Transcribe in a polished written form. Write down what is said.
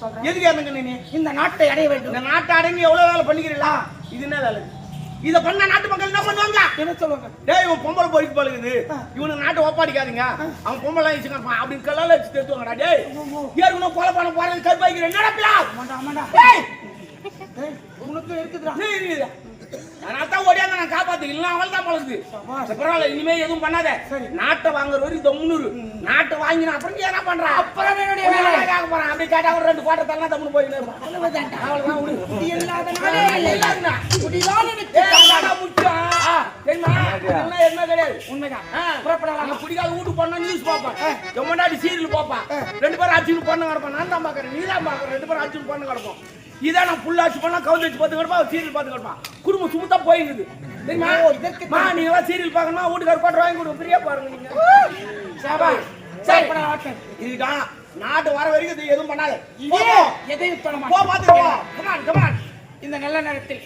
சொல்றேன். எதுக்கு இறந்துங்க நீ? இந்த நாட்டை அடைய வேண்டும். இந்த நாட்டை அடங்கி எவ்வளவு வேலை பண்ணிக்கிறீங்களா? இது என்ன வேலை? இதை பண்ண நாட்டு மக்கள் என்ன பண்ணுவாங்க? என்ன சொல்லுவாங்க? டேய் இவன் பொம்பளை போயிட்டு பழகுது, இவனுக்கு நாட்டை ஒப்பாடிக்காதீங்க, அவன் பொம்பளை வச்சுக்கான் அப்படின்னு கல்லால வச்சு தேத்துவாங்கடா. டேய் ஏற்கனவே கொலை பண்ண போறது கற்பாய்க்கிற என்னடா? ஆமாண்டா. உனக்கு இருக்குதுடா. அதனால தான் ஓடியாங்க நான் காப்பாத்து, இல்லைன்னா அவள் தான் பழகுது. பரவாயில்ல, இனிமே எதுவும் பண்ணாத. நாட்டை வாங்குற வரைக்கும் தொம்முனூறு நாட்டை வாங்கினா அப்புறம் நீ என்ன பண்ற? அப்புறம் என்னுடைய வேலை கேட்க போறான். அப்படி கேட்டா ஒரு 2 கோட்டை தள்ளா தம்முன்னு போயின்னு அவ்வளவுதான். குடி இல்லாத நாடே இல்லாதுடா. குடிதான் எனக்கு முக்கியம் தெரியுமா? இதெல்லாம் என்ன கிடையாது. உண்மைதான். புறப்படலாம். பிடிக்காத வீட்டுக்கு போனா நியூஸ் பார்ப்பான், எம்மண்டாடி சீரியல் பார்ப்பான், 2 பேரும் அடிச்சுன்னு பொண்ணு கிடப்பான். நான் தான் பாக்குறேன், நீ தான் பாக்குறேன். 2 பேரும் அடிச்சுன்னு பொண்ணு கிடப்போம். இதான் நான் புல்லாச்சு பண்ணா கவுந்து வச்சு பார்த்து கிடப்பா, சீரியல் பார்த்து கிடப்பான். குடும்பம் சுமத்தா போயிடுது தெரியுமா? நீங்க சீரியல் பார்க்கணுமா வீட்டுக்கார கோட்டை வாங்கி கொடுங்க, ஃப்ரீயா பாருங்க நீங்க. இதுதான் நாட்டு வர வரைக்கும் இது எதுவும் பண்ணாது. எதையும் போ பாத்துக்கோ. கமான் இந்த நல்ல நேரத்தில்